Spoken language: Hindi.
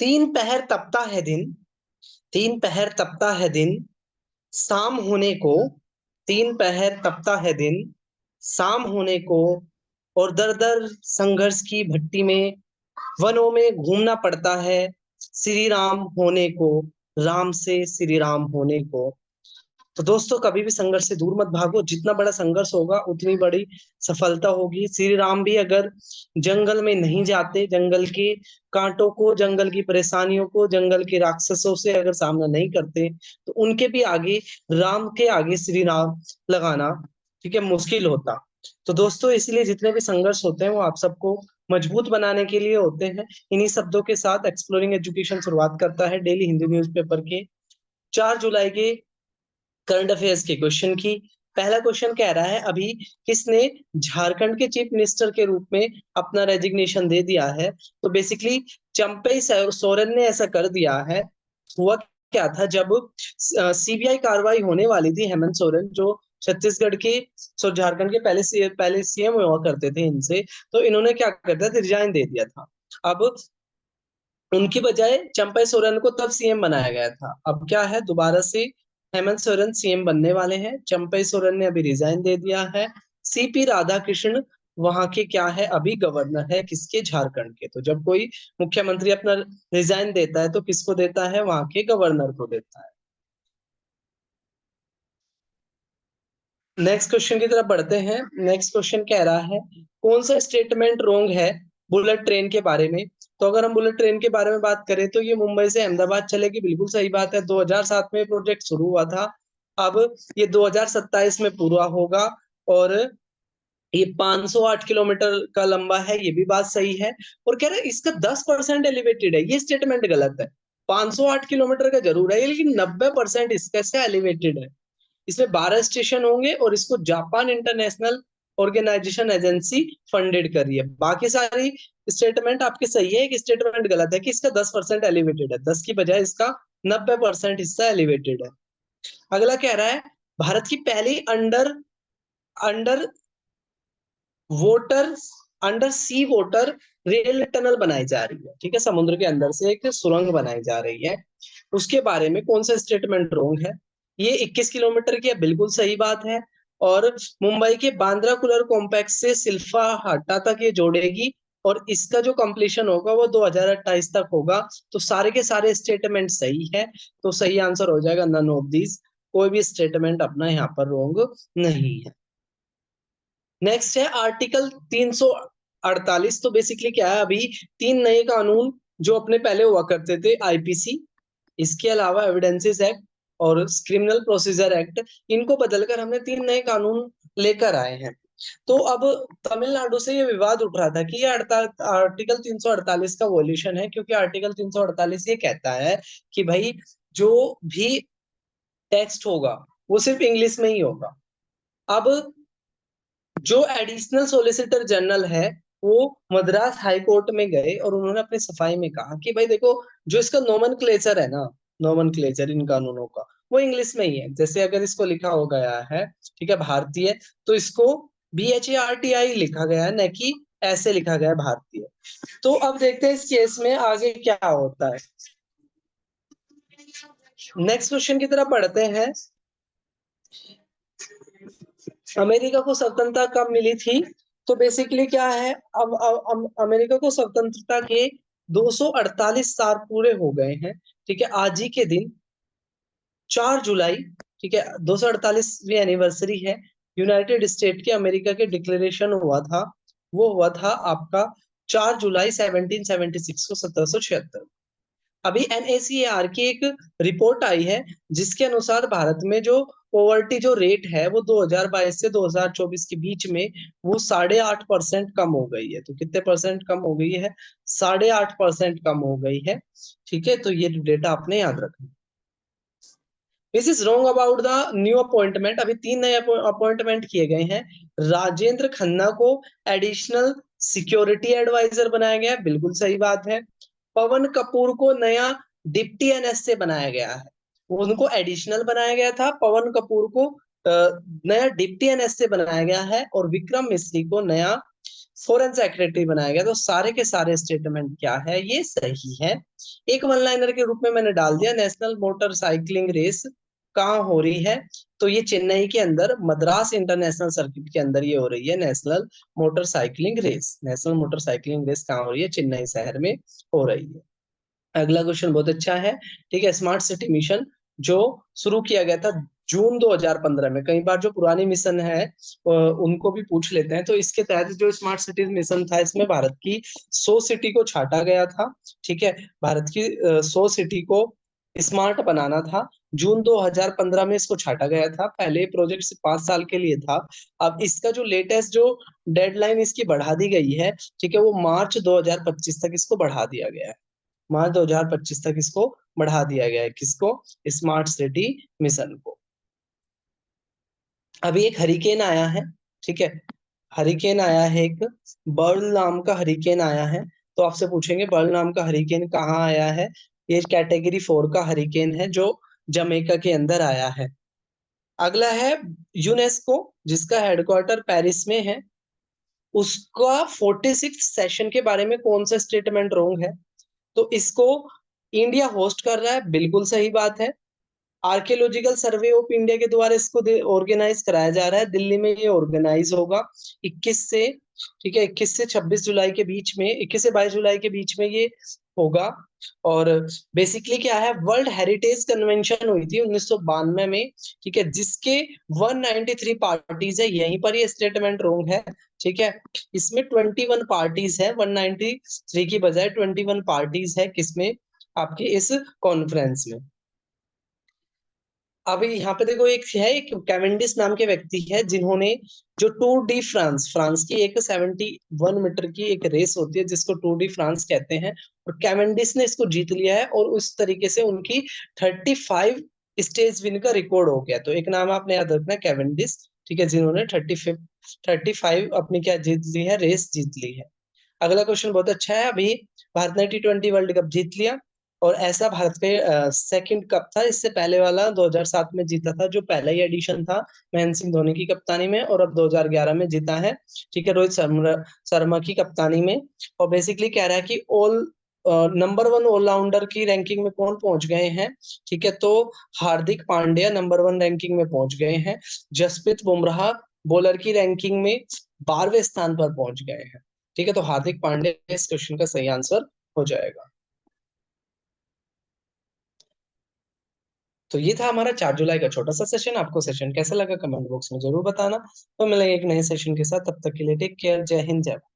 तीन पहर तपता है दिन, तीन पहर तपता है दिन, शाम होने को, तीन पहर तपता है दिन, शाम होने को, और दर दर संघर्ष की भट्टी में, वनों में घूमना पड़ता है, श्री राम होने को, राम से श्री राम होने को। तो दोस्तों कभी भी संघर्ष से दूर मत भागो, जितना बड़ा संघर्ष होगा उतनी बड़ी सफलता होगी। श्री राम भी अगर जंगल में नहीं जाते, जंगल के कांटों को, जंगल की परेशानियों को, जंगल के राक्षसों से अगर सामना नहीं करते, तो उनके भी आगे, राम के आगे श्री राम लगाना, ठीक है, मुश्किल होता। तो दोस्तों इसलिए जितने भी संघर्ष होते हैं वो आप सबको मजबूत बनाने के लिए होते हैं। इन्हीं शब्दों के साथ एक्सप्लोरिंग एजुकेशन शुरुआत करता है डेली हिंदी न्यूज़पेपर के 4 जुलाई के करंट अफेयर्स के क्वेश्चन की। पहला क्वेश्चन कह रहा है, अभी किसने झारखंड के चीफ मिनिस्टर के रूप में अपना रेजिग्नेशन दे दिया है? तो बेसिकली चंपई सोरेन ने ऐसा कर दिया है। हुआ क्या था, जब सीबीआई कार्रवाई होने वाली थी, हेमंत सोरेन जो छत्तीसगढ़ के, सो झारखंड के पहले सीएम हुआ करते थे इनसे, तो इन्होंने क्या कर दिया था, रिजाइन दे दिया था। अब उनकी बजाय चंपई सोरेन को तब सीएम बनाया गया था। अब क्या है, दोबारा से हेमंत सोरेन सीएम बनने वाले हैं। चंपई सोरेन ने अभी रिजाइन दे दिया है। सीपी राधाकृष्णन वहां के क्या है, अभी गवर्नर है, किसके, झारखंड के। तो जब कोई मुख्यमंत्री अपना रिजाइन देता है तो किसको देता है, वहां के गवर्नर को देता है। नेक्स्ट क्वेश्चन की तरफ बढ़ते हैं। नेक्स्ट क्वेश्चन कह रहा है, कौन सा स्टेटमेंट रॉन्ग है बुलेट ट्रेन के बारे में? तो अगर हम बुलेट ट्रेन के बारे में बात करें तो ये मुंबई से अहमदाबाद चलेगी, बिल्कुल सही बात है। 2007 में प्रोजेक्ट शुरू हुआ था, अब ये 2027 में पूरा होगा, और ये 508 किलोमीटर का लंबा है, ये भी बात सही है। और कह रहा है इसका 10% एलिवेटेड है, ये स्टेटमेंट गलत है। 508 किलोमीटर का जरूर है लेकिन 90% इसका एलिवेटेड है। इसमें 12 स्टेशन होंगे और इसको Japan international organisation agency funded कर रही है। बाकी सारी स्टेटमेंट आपके सही है, एक स्टेटमेंट गलत है कि इसका 10% एलिवेटेड है, 10 की बजाय इसका 90% हिस्सा एलिवेटेड है। अगला कह रहा है, भारत की पहली अंडर अंडर वोटर अंडर सी वोटर रेल टनल बनाई जा रही है, ठीक है, समुद्र के अंदर से एक सुरंग बनाई जा रही है। उसके बारे में कौन सा स्टेटमेंट रॉन्ग है? ये 21 किलोमीटर की है, बिल्कुल सही बात है। और मुंबई के बांद्रा कुलर कॉम्प्लेक्स से सिल्फा हाटा तक ये जोड़ेगी, और इसका जो कंप्लीशन होगा वो 2028 तक होगा। तो सारे के सारे स्टेटमेंट सही है, तो सही आंसर हो जाएगा नन ऑफ दीज। कोई भी स्टेटमेंट अपना यहाँ पर रॉन्ग नहीं है। नेक्स्ट है आर्टिकल 348। तो बेसिकली क्या है, अभी 3 नए कानून जो अपने पहले हुआ करते थे, आईपीसी, इसके अलावा एविडेंसेस एक्ट और क्रिमिनल प्रोसीजर एक्ट, इनको बदलकर हमने 3 नए कानून लेकर आए हैं। तो अब तमिलनाडु से ये विवाद उठ रहा था कि ये आर्टिकल 348 का वॉल्यूशन है, क्योंकि आर्टिकल 348 ये कहता है कि भाई जो भी टेक्स्ट होगा वो सिर्फ इंग्लिश में ही होगा। अब जो एडिशनल सोलिसिटर जनरल है वो मद्रास हाई कोर्ट में गए और उन्होंने अपनी सफाई में कहा कि भाई देखो, जो इसका नोमेनक्लेचर है ना, नोमेनक्लेचर इन कानूनों का वो इंग्लिश में ही है। जैसे अगर इसको लिखा हो गया है, ठीक है, भारतीय, तो इसको BHARTI लिखा गया है, न कि ऐसे लिखा गया है भारतीय। तो अब देखते हैं इस केस में आगे क्या होता है। नेक्स्ट क्वेश्चन की तरफ बढ़ते हैं। अमेरिका को स्वतंत्रता कब मिली थी? तो बेसिकली क्या है, अब अमेरिका को स्वतंत्रता के 248 साल पूरे हो गए हैं, ठीक है, आज ही के दिन 4 जुलाई, ठीक है, 248वीं एनिवर्सरी है। यूनाइटेड स्टेट के अमेरिका के डिक्लेरेशन हुआ था, वो हुआ था आपका 4 जुलाई 1776 को, 1776। अभी NACAR की एक रिपोर्ट आई है जिसके अनुसार भारत में जो पॉवर्टी जो रेट है वो 2022 से 2024 के बीच में वो 8.5% कम हो गई है। तो कितने परसेंट कम हो गई है? 8.5% कम हो गई है, ठीक है। तो ये डेटा आपने याद रखना। This is wrong about the new appointment. अभी 3 नए अपॉइंटमेंट किए गए हैं। राजेंद्र खन्ना को एडिशनल सिक्योरिटी एडवाइजर बनाया गया है, बिल्कुल सही बात है। पवन कपूर को नया डिप्टी NSA बनाया गया है, उनको एडिशनल बनाया गया था, पवन कपूर को नया डिप्टी NSA बनाया गया है। और विक्रम मिश्री को नया फॉरेन सेक्रेटरी बनाया गया। तो सारे के सारे स्टेटमेंट क्या है, ये सही है। एक वन लाइनर के रूप में मैंने डाल दिया, नेशनल मोटरसाइकिलिंग रेस कहाँ हो रही है, तो ये चेन्नई के अंदर मद्रास इंटरनेशनल सर्किट के अंदर ये हो रही है national motorcycling race. National motorcycling race कहाँ हो रही है, चेन्नई शहर में हो रही है। अगला क्वेश्चन बहुत अच्छा है, ठीक है। स्मार्ट सिटी मिशन जो शुरू किया गया था जून 2015 में, कई बार जो पुरानी मिशन है उनको भी पूछ लेते हैं। तो इसके तहत जो स्मार्ट सिटीज मिशन था, इसमें भारत की 100 सिटी को छाटा गया था, ठीक है। भारत की 100 सिटी को स्मार्ट बनाना था। जून 2015 में इसको छाटा गया था। पहले प्रोजेक्ट 5 साल के लिए था। अब इसका जो लेटेस्ट जो डेडलाइन इसकी बढ़ा दी गई है, ठीक है, वो मार्च 2025 तक इसको बढ़ा दिया गया है। मार्च 2025 तक इसको बढ़ा दिया गया है, किसको, स्मार्ट सिटी मिशन को। अभी एक हरिकेन आया है, ठीक है, हरिकेन आया है एक, बर्ल नाम का हरिकेन आया है। तो आपसे पूछेंगे बर्ल नाम का हरिकेन कहाँ आया है। ये कैटेगरी 4 का हरिकेन है जो जमैका के अंदर आया है। अगला है यूनेस्को, जिसका हेडक्वार्टर पेरिस में है, उसका 46 सेशन के बारे में कौन सा स्टेटमेंट रॉन्ग है। तो इसको इंडिया होस्ट कर रहा है, बिल्कुल सही बात है। आर्कियोलॉजिकल सर्वे ऑफ इंडिया के द्वारा इसको ऑर्गेनाइज कराया जा रहा है, दिल्ली में ये ऑर्गेनाइज होगा 21 से, ठीक है, 21 से 26 जुलाई के बीच में, 21 से 22 जुलाई के बीच में ये होगा। और बेसिकली क्या है, वर्ल्ड हेरिटेज कन्वेंशन हुई थी 1992 में, ठीक है, जिसके 193 पार्टीज है। यहीं पर ये स्टेटमेंट रॉन्ग है, ठीक है। इसमें 21 पार्टीज है, 193 की बजाय 21 पार्टीज है, किसमें, आपके इस कॉन्फ्रेंस में। अभी यहाँ पे देखो, एक है, एक कैवेंडिस नाम के व्यक्ति है, जिन्होंने जो टूर डी फ्रांस, फ्रांस की एक 71 मीटर की एक रेस होती है जिसको टूर डी फ्रांस कहते हैं, और कैवेंडिस ने इसको जीत लिया है। और उस तरीके से उनकी 35 स्टेज विन का रिकॉर्ड हो गया। तो एक नाम आपने याद रखना, कैवेंडिस, ठीक है, जिन्होंने 35 अपनी क्या जीत ली है, रेस जीत ली है। अगला क्वेश्चन बहुत अच्छा है। अभी भारत ने T20 वर्ल्ड कप जीत लिया, और ऐसा भारत के सेकंड कप था। इससे पहले वाला 2007 में जीता था, जो पहला ही एडिशन था महेंद्र सिंह धोनी की कप्तानी में, और अब 2011 में जीता है, ठीक है, रोहित शर्मा शर्मा की कप्तानी में। और बेसिकली कह रहा है कि ऑल नंबर 1 ऑलराउंडर की रैंकिंग में कौन पहुंच गए हैं, ठीक है, तो हार्दिक पांड्या नंबर 1 रैंकिंग में पहुंच गए हैं। जसप्रीत बुमराह बॉलर की रैंकिंग में 12वें स्थान पर पहुंच गए हैं, ठीक है। तो हार्दिक पांड्या इस क्वेश्चन का सही आंसर हो जाएगा। तो ये था हमारा 4 जुलाई का छोटा सा सेशन। आपको सेशन कैसा लगा कमेंट बॉक्स में जरूर बताना। तो मिलेंगे एक नए सेशन के साथ, तब तक के लिए टेक केयर, जय हिंद, जय भारत।